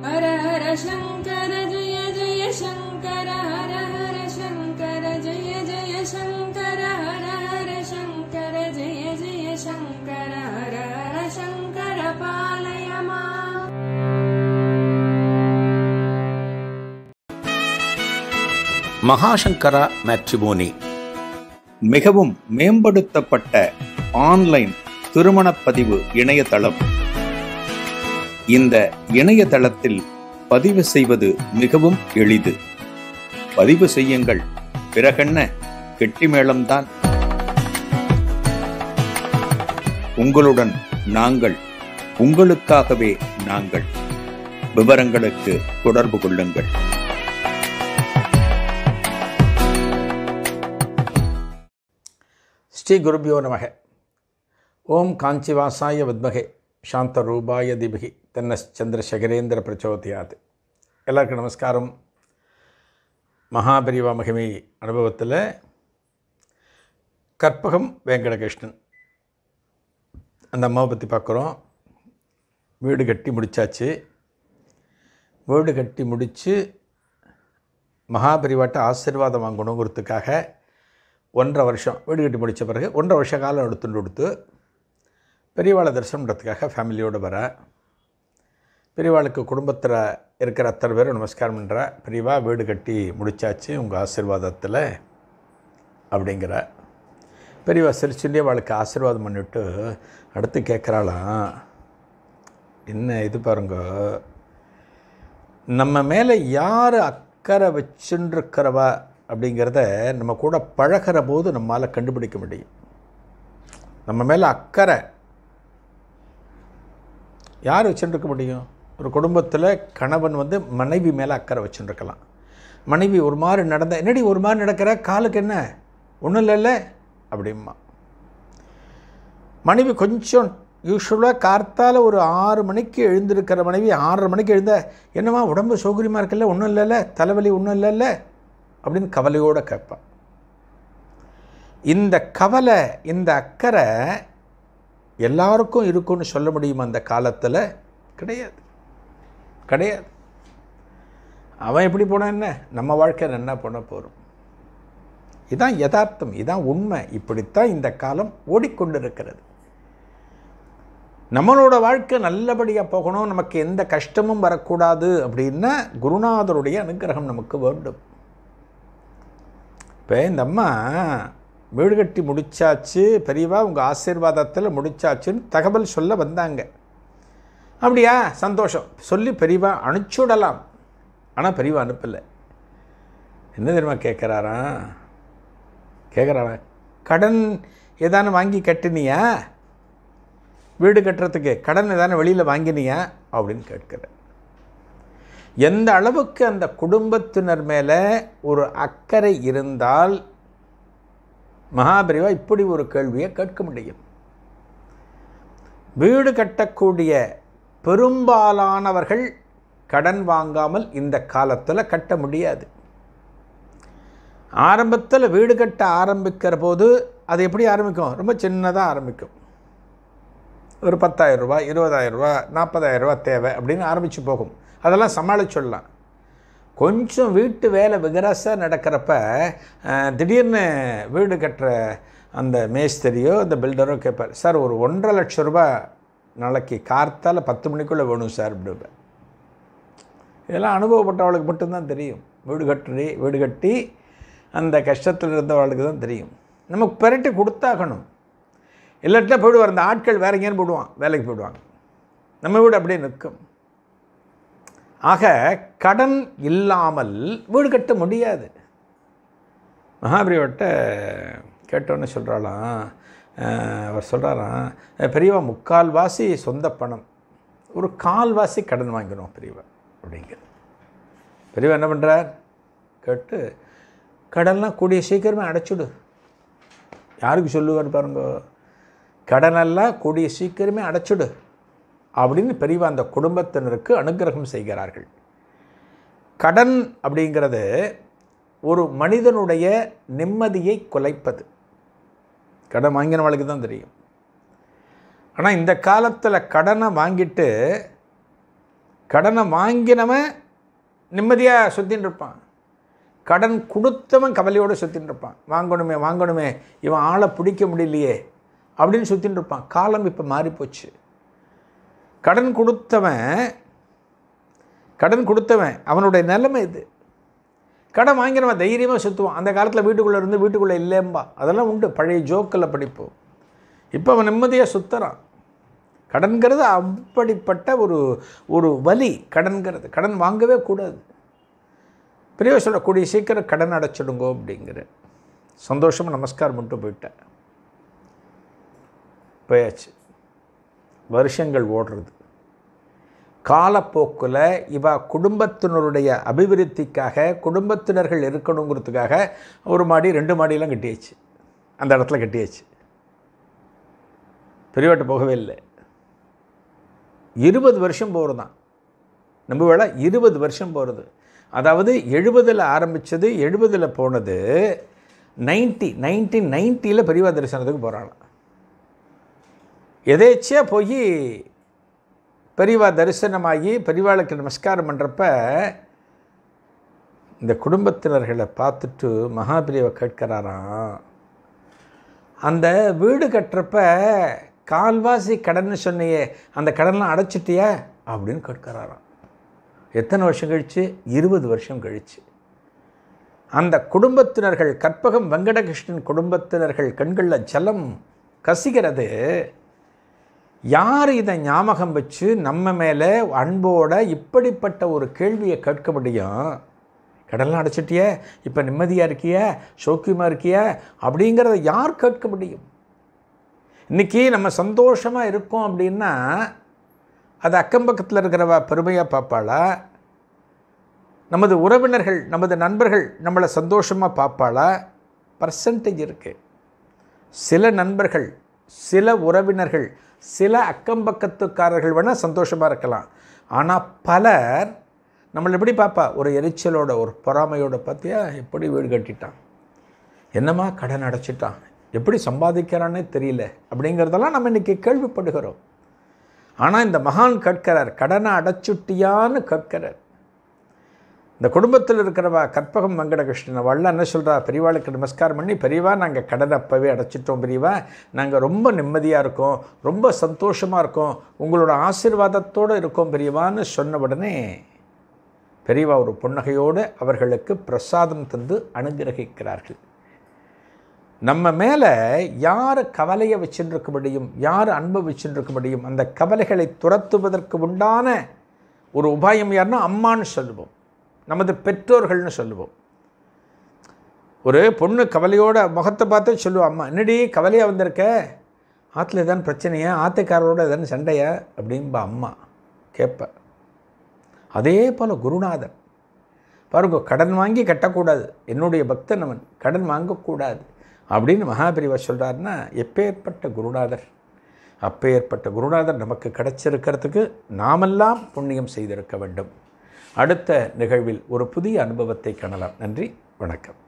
ஹர ஹர சங்கர ஜெய ஜெய சங்கர ஹர ஹர சங்கர ஜெய ஜெய சங்கர ஹர ஹர சங்கர ஜெய ஜெய சங்கர ஹர ஹர சங்கர பாலய மாம். Mahasankara matrimony மிகவும் மேம்படுத்தப்பட்ட online திருமணப்பதிவு இணையதளம். இந்த இணையதளத்தில் பதிவு செய்வது மிகவும் எளிது. பதிவு செய்யுங்கள், பிறகென்ன கெட்டிமேளம்தான். உங்களுடன் நாங்கள், உங்களுக்காகவே நாங்கள். விவரங்களுக்கு தொடர்பு கொள்ளுங்கள். ஸ்ரீ குருபியோ நமக. ஓம் காஞ்சிவாசாய வித்மகே சாந்த ரூபாய திபகி தன்னச்சந்திரசேகரேந்திர பிரச்சோதயாத். எல்லாருக்கும் நமஸ்காரம். மகாபரிவா மகிமை அனுபவத்தில் கற்பகம் வெங்கடகிருஷ்ணன் அந்த அம்மாவை பற்றி பார்க்குறோம். வீடு கட்டி முடித்தாச்சு. வீடு கட்டி முடித்து மகாபரிவாட்ட ஆசீர்வாதம் வாங்கணுங்கிறதுக்காக 1.5 வருஷம் வீடு கட்டி முடித்த பிறகு 1.5 வருஷ காலம் எடுத்து பெரியவாளை தரிசனம் பண்ணுறதுக்காக ஃபேமிலியோடு வர. பெரியவாளுக்கு குடும்பத்தில் இருக்கிற அத்தனை பேரும் நமஸ்காரம் பண்ணுற. பெரியவா வீடு கட்டி முடித்தாச்சு உங்கள் ஆசீர்வாதத்தில் அப்படிங்கிற. பெரியவா சிரிச்சுட்டே அவளுக்கு ஆசீர்வாதம் பண்ணிவிட்டு அடுத்து கேட்குறாளாம், என்ன இது பாருங்க, நம்ம மேலே யார் அக்கறை வச்சுருக்கிறவா அப்படிங்கிறத நம்ம கூட பழகிற போது நம்மளால் கண்டுபிடிக்க முடியும். நம்ம மேலே அக்கறை யார் வச்சுருக்க முடியும்? ஒரு குடும்பத்தில் கணவன் மனைவி மேலே அக்கறை வச்சுருக்கலாம். மனைவி ஒரு மாதிரி என்னடி ஒரு மாதிரி நடக்கிற, காலுக்கு என்ன ஒன்றும் இல்லைல்ல அப்படிமா. மனைவி கொஞ்சம் யூஸ்வலாக கார்த்தால் ஒரு 6 மணிக்கு எழுந்திருக்கிற மனைவி 6:30 மணிக்கு எழுந்த, என்னம்மா உடம்பு சௌகரியமாக இருக்குல்ல, ஒன்றும் இல்லைல்ல, தலைவலி ஒன்றும் இல்லைல்ல அப்படின்னு கவலையோடு கேட்பான். இந்த கவலை, இந்த அக்கறை எல்லாருக்கும் இருக்குன்னு சொல்ல முடியுமா? அந்த காலத்தில் கிடையாது, கிடையாது. அவன் எப்படி போனால் என்ன, நம்ம வாழ்க்கை என்ன பண்ண போகிறோம்? இதுதான் யதார்த்தம், இதுதான் உண்மை. இப்படித்தான் இந்த காலம் ஓடிக்கொண்டிருக்கிறது. நம்மளோட வாழ்க்கை நல்லபடியாக போகணும், நமக்கு எந்த கஷ்டமும் வரக்கூடாது அப்படின்னா குருநாதருடைய அனுகிரகம் நமக்கு வேண்டும். இப்போ இந்த அம்மா வீடு கட்டி முடித்தாச்சு, பெரியவா உங்கள் ஆசீர்வாதத்தில் முடித்தாச்சுன்னு தகவல் சொல்ல வந்தாங்க. அப்படியா, சந்தோஷம் சொல்லி பெரியவா அனுப்பிச்சுடலாம். ஆனால் பெரியவா அனுப்பலை. என்ன தெரியுமா கேட்குறாராம், கடன் ஏதானு வாங்கி கட்டினியா, வீடு கட்டுறதுக்கு கடன் ஏதானு வெளியில் வாங்கினியா அப்படின்னு கேட்குறேன். எந்த அளவுக்கு அந்த குடும்பத்தினர் மேலே ஒரு அக்கறை இருந்தால் மகாபரிவா இப்படி ஒரு கேள்வியை கேட்க முடியும். வீடு கட்டக்கூடிய பெரும்பாலானவர்கள் கடன் வாங்காமல் இந்த காலத்தில் கட்ட முடியாது. ஆரம்பத்தில் வீடு கட்ட ஆரம்பிக்கிற போது அது எப்படி ஆரம்பிக்கும்? ரொம்ப சின்னதாக ஆரம்பிக்கும். ஒரு 10,000 ரூபா, 20,000 ரூபா, 40,000 ரூபா தேவை அப்படின்னு ஆரம்பித்து போகும். அதெல்லாம் சமாளிச்சிடலாம். கொஞ்சம் வீட்டு வேலை விகரசாக நடக்கிறப்ப திடீர்னு வீடு கட்டுற அந்த மேஸ்திரியோ அந்த பில்டரோ கேட்பார், சார் ஒரு 1.5 லட்சம் ரூபா நாளைக்கு கார்த்தால் 10 மணிக்குள்ளே வேணும் சார் அப்படின்பேன். இதெல்லாம் அனுபவப்பட்டவளுக்கு மட்டும்தான் தெரியும். வீடு கட்டி அந்த கஷ்டத்தில் இருந்தவளுக்கு தான் தெரியும். நமக்கு பெரட்டி கொடுத்தாகணும், இல்லாட்டினா போயிடுவார். அந்த ஆட்கள் வேற எங்கேன்னு போயிடுவான், வேலைக்கு போயிடுவாங்க. நம்ம வீடு அப்படியே நிற்கும். ஆக கடன் இல்லாமல் வீடு கட்ட முடியாது. மகாபரிவாட்ட கேட்டோன்னு சொல்கிறாளாம், அவர் சொல்கிறாராம், பெரியவா 3/4 சொந்த பணம், ஒரு 1/4 கடன் வாங்கிடும் பெரியவா அப்படிங்கிறது. பெரியவா என்ன பண்ணுறார் கேட்டு, கடன்லாம் கூடிய சீக்கிரமே அடைச்சிடு. யாருக்கு சொல்லுவார் பாருங்க, கடனெல்லாம் கூடிய சீக்கிரமே அடைச்சிடு அப்படின்னு பெரியவா அந்த குடும்பத்தினருக்கு அனுகிரகம் செய்கிறார்கள். கடன் அப்படிங்கிறது ஒரு மனிதனுடைய நிம்மதியை குலைப்பது. கடன் வாங்கினவளுக்கு தான் தெரியும். ஆனால் இந்த காலத்தில் கடனை வாங்கிட்டு கடனை வாங்கினவன் நிம்மதியாக சுற்றின்னு இருப்பான், கடன் கொடுத்தவன் கவலையோடு சுற்றின்னு இருப்பான். வாங்கணுமே இவன் ஆளை பிடிக்க முடியலையே அப்படின்னு சுற்றின்னு இருப்பான். காலம் இப்போ மாறிப்போச்சு. கடன் கொடுத்தவன் அவனுடைய நிலைமை இது. கடன் வாங்கினவன் தைரியமாக சுற்றுவான். அந்த காலத்தில் வீட்டுக்குள்ளே இருந்து வீட்டுக்குள்ளே இல்லைம்பா, அதெல்லாம் உண்டு, பழைய ஜோக்கில் படிப்போம். இப்போ அவன் நிம்மதியாக சுற்றுறான். கடன்கிறது அப்படிப்பட்ட ஒரு வலி. கடன் வாங்கவே கூடாது. பெரியவர் சொல்லக்கூடிய சீக்கிரம் கடன் அடைச்சிடுங்கோ அப்படிங்கிற சந்தோஷமாக நமஸ்காரம் மட்டும் போயாச்சு. வருஷங்கள் ஓடுறது. காலப்போக்கில் இவ குடும்பத்தினருடைய அபிவிருத்திக்காக, குடும்பத்தினர்கள் இருக்கணுங்கிறதுக்காக 1 மாடி 2 மாடியெல்லாம் கட்டியாச்சு. அந்த இடத்துல கட்டியாச்சு. பெரியவாட்ட போகவே இல்லை. 20 வருஷம் போகிறது தான் நம்ம வேலை. 20 வருஷம் போகிறது. அதாவது 70 ஆரம்பித்தது, 70 போனது, 1990 பெரியவா தரிசனத்துக்கு போகிறாங்க. எதேச்சியாக போய் பெரியவா தரிசனமாகி பெரியவாளுக்கு நமஸ்காரம் பண்ணுறப்ப இந்த குடும்பத்தினர்களை பார்த்துட்டு மகாபிரியவை கேட்கிறாராம், அந்த வீடு கட்டுறப்ப கால்வாசி கடன் சொன்னையே, அந்த கடன்லாம் அடைச்சிட்டியா அப்படின்னு கேட்கிறாராம். எத்தனை வருஷம் கழிச்சு? 20 வருஷம் கழிச்சு. அந்த குடும்பத்தினர்கள், கற்பகம் வெங்கடகிருஷ்ணன் குடும்பத்தினர்கள் கண்களில் ஜலம் கசிகிறது. யார் இதை ஞாபகம் வச்சு நம்ம மேலே அன்போட இப்படிப்பட்ட ஒரு கேள்வியை கேட்க முடியும்? கடன்லாம் அடைச்சிட்டிய, இப்போ நிம்மதியாக இருக்கிய, சௌக்கியமாக இருக்கிய அப்படிங்கிறத யார் கேட்க முடியும்? இன்றைக்கி நம்ம சந்தோஷமாக இருக்கோம் அப்படின்னா அது அக்கம்பக்கத்தில் இருக்கிறவா பெருமையாக பார்ப்பாளா? நமது உறவினர்கள், நமது நண்பர்கள் நம்மளை சந்தோஷமாக பார்ப்பாளா? பர்சன்டேஜ் இருக்குது. சில நண்பர்கள், சில உறவினர்கள், சில அக்கம்பக்கத்துக்காரர்கள் வேணால் சந்தோஷமாக இருக்கலாம். ஆனால் பலர் நம்மளை எப்படி பார்ப்பா? ஒரு எரிச்சலோட, ஒரு பொறாமையோட. பார்த்தியா எப்படி வீடு கட்டிட்டான், என்னம்மா கடன் அடைச்சிட்டான், எப்படி சம்பாதிக்கிறான்னே தெரியல அப்படிங்கிறதெல்லாம் நம்ம இன்றைக்கி கேள்விப்படுகிறோம். ஆனால் இந்த மகான் கேட்கிறார், கடனை அடைச்சுட்டியான்னு கேட்கிறார். இந்த குடும்பத்தில் இருக்கிறவா கற்பகம் வெங்கடகிருஷ்ணன் அவள்லாம் என்ன சொல்கிறா? பெரியவாளுக்கு நமஸ்காரம் பண்ணி, பெரியவா நாங்கள் கடனை அப்போவே அடைச்சிட்டோம் பெரியவா, நாங்கள் ரொம்ப நிம்மதியாக இருக்கோம், ரொம்ப சந்தோஷமாக இருக்கோம், உங்களோட ஆசீர்வாதத்தோடு இருக்கோம் பெரியவான்னு சொன்ன உடனே பெரியவா ஒரு புன்னகையோடு அவர்களுக்கு பிரசாதம் தந்து அனுகிரகிக்கிறார்கள். நம்ம மேலே யார் கவலையை வச்சுருக்க முடியும், யார் அன்பை வச்சுருக்க முடியும்? அந்த கவலைகளை துரத்துவதற்கு உண்டான ஒரு உபாயம் யாருன்னா அம்மான்னு சொல்லுவோம், நமது பெற்றோர்கள்னு சொல்லுவோம். ஒரு பொண்ணு கவலையோட முகத்தை பார்த்து சொல்லுவோம், அம்மா என்னடி கவலையாக வந்திருக்க, ஆற்றுல எதான்னு பிரச்சனையா, ஆற்றுக்காரரோட எதான்னு சண்டையா அப்படின்பா அம்மா கேட்ப. அதே போல் குருநாதர் பாருங்க, கடன் வாங்கி கட்டக்கூடாது, என்னுடைய பக்தன் அவன், கடன் வாங்கக்கூடாது அப்படின்னு மகாபிரிவா சொல்கிறாருன்னா எப்பேற்பட்ட குருநாதர். அப்பேற்பட்ட குருநாதர் நமக்கு கிடைச்சிருக்கிறதுக்கு நாமெல்லாம் புண்ணியம் செய்திருக்க வேண்டும். அடுத்த நிகழ்வில் ஒரு புதிய அனுபவத்தை காணலாம். நன்றி, வணக்கம்.